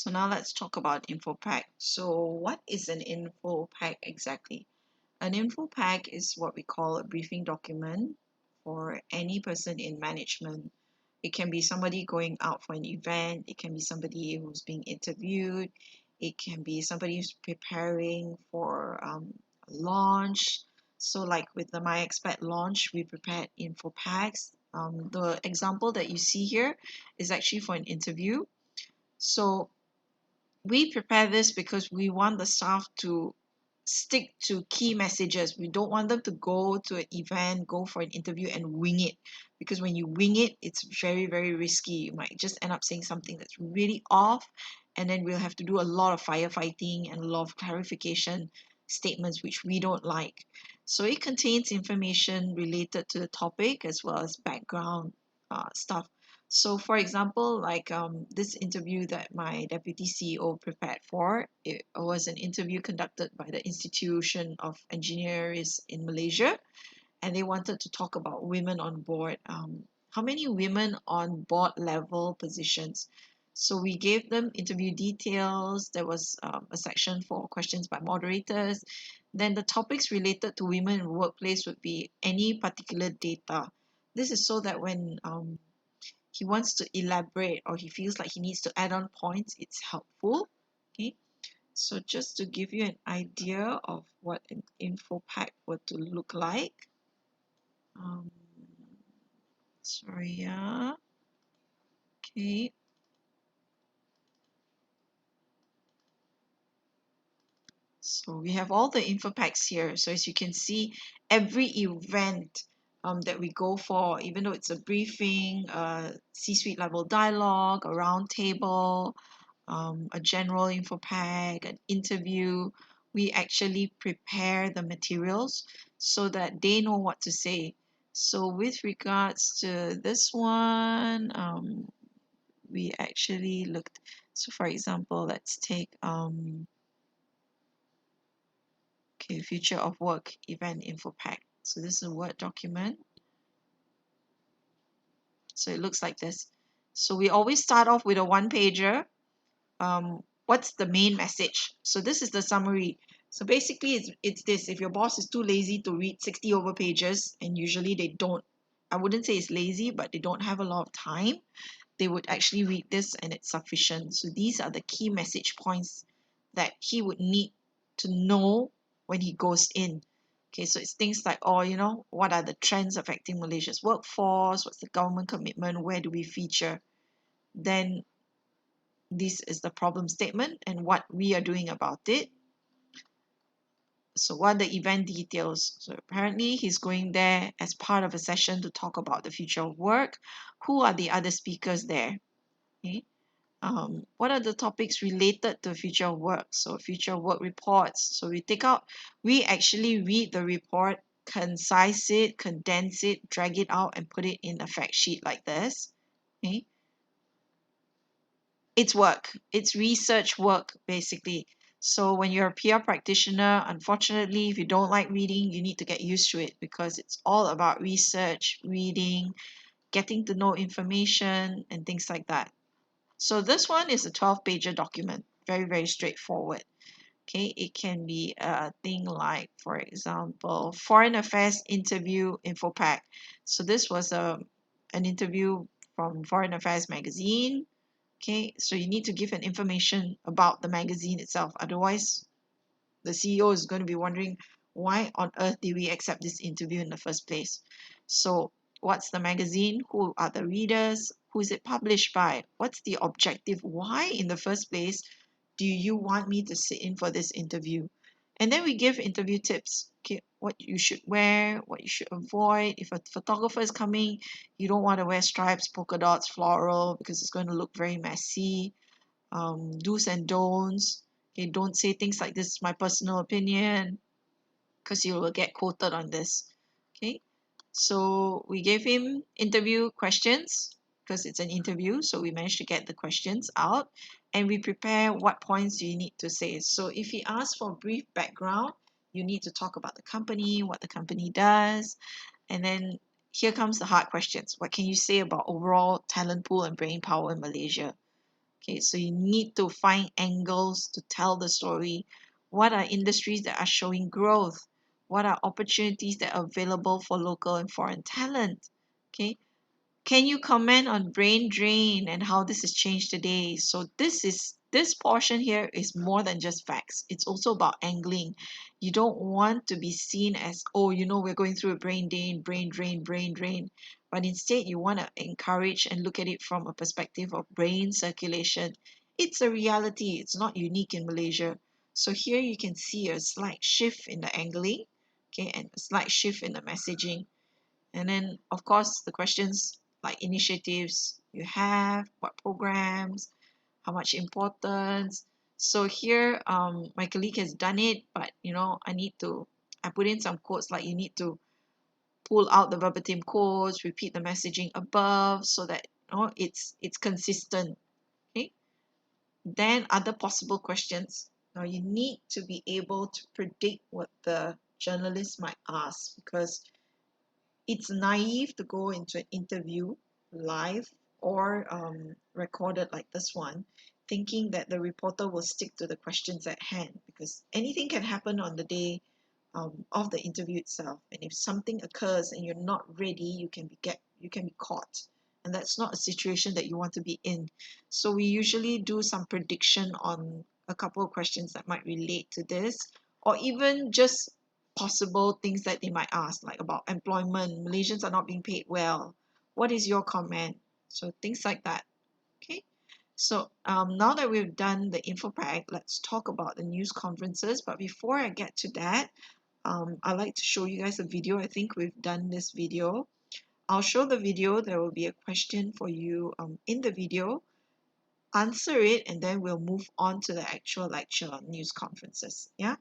So now let's talk about Infopack. So what is an Infopack exactly? An Infopack is what we call a briefing document for any person in management. It can be somebody going out for an event, it can be somebody who's being interviewed, it can be somebody who's preparing for a launch. So like with the My Expat launch, we prepared Infopacks. The example that you see here is actually for an interview. So we prepare this because we want the staff to stick to key messages. We don't want them to go to an event, go for an interview and wing it. Because when you wing it, it's very, very risky. You might just end up saying something that's really off, and then we'll have to do a lot of firefighting and a lot of clarification statements, which we don't like. So it contains information related to the topic as well as background stuff. So for example, like this interview that my deputy CEO prepared for, it was an interview conducted by the Institution of Engineers in Malaysia, and they wanted to talk about women on board. How many women on board level positions? So we gave them interview details. There was a section for questions by moderators. Then the topics related to women in the workplace would be any particular data. This is so that when he wants to elaborate or he feels like he needs to add on points, it's helpful. Okay, so just to give you an idea of what an info pack were to look like. Um, sorry, yeah. Okay. So we have all the info packs here. So as you can see, every event that we go for, even though it's a briefing, C-suite level dialogue, a round table, a general info pack, an interview, we actually prepare the materials so that they know what to say. So with regards to this one, we actually looked. So for example, let's take okay, future of work event info pack. So this is a Word document. So it looks like this. So we always start off with a one pager. What's the main message? So this is the summary. So basically it's this: if your boss is too lazy to read 60 over pages, and usually they don't, I wouldn't say it's lazy, but they don't have a lot of time, they would actually read this and it's sufficient. So these are the key message points that he would need to know when he goes in. Okay, so it's things like, oh, you know, what are the trends affecting Malaysia's workforce? What's the government commitment? Where do we feature? Then this is the problem statement and what we are doing about it. So what are the event details? So apparently he's going there as part of a session to talk about the future of work. Who are the other speakers there? Okay. What are the topics related to future of work? So future of work reports. So we actually read the report, concise it, condense it, drag it out and put it in a fact sheet like this. Okay. It's work. It's research work, basically. So when you're a PR practitioner, unfortunately, if you don't like reading, you need to get used to it because it's all about research, reading, getting to know information, and things like that. So this one is a 12-pager document, very, very straightforward. Okay, it can be a thing like, for example, foreign affairs interview info pack. So this was an interview from Foreign Affairs magazine. Okay, so you need to give an information about the magazine itself. Otherwise, the CEO is going to be wondering why on earth did we accept this interview in the first place. So what's the magazine? Who are the readers? Who is it published by? What's the objective? Why in the first place do you want me to sit in for this interview? And then we give interview tips. Okay, what you should wear, what you should avoid. If a photographer is coming, you don't want to wear stripes, polka dots, floral, because it's going to look very messy. Do's and don'ts. Okay, don't say things like, this is my personal opinion, because you will get quoted on this. Okay, so we gave him interview questions because it's an interview, so we managed to get the questions out and we prepare what points you need to say. So if he asks for brief background, you need to talk about the company, what the company does, and then here comes the hard questions. What can you say about overall talent pool and brain power in Malaysia? Okay, so you need to find angles to tell the story. What are industries that are showing growth? What are opportunities that are available for local and foreign talent? Okay, can you comment on brain drain and how this has changed today? So this portion here is more than just facts. It's also about angling. You don't want to be seen as, oh, we're going through a brain drain, brain drain, brain drain. But instead, you want to encourage and look at it from a perspective of brain circulation. It's a reality. It's not unique in Malaysia. So here you can see a slight shift in the angling, okay, and a slight shift in the messaging. And then, of course, the questions like initiatives you have, what programs, how much importance. So here, my colleague has done it, but I put in some quotes like you need to pull out the verbatim quotes, repeat the messaging above so that it's consistent. Okay. Then other possible questions. Now you need to be able to predict what the journalist might ask because it's naive to go into an interview live or recorded like this one, thinking that the reporter will stick to the questions at hand because anything can happen on the day of the interview itself. And if something occurs and you're not ready, you can be caught. And that's not a situation that you want to be in. So we usually do some prediction on a couple of questions that might relate to this, or even just possible things that they might ask, like about employment. Malaysians are not being paid well. What is your comment? So things like that. Okay. So now that we've done the info pack, let's talk about the news conferences. But before I get to that, I'd like to show you guys a video. I think we've done this video. I'll show the video. There will be a question for you in the video. Answer it, and then we'll move on to the actual lecture on news conferences. Yeah.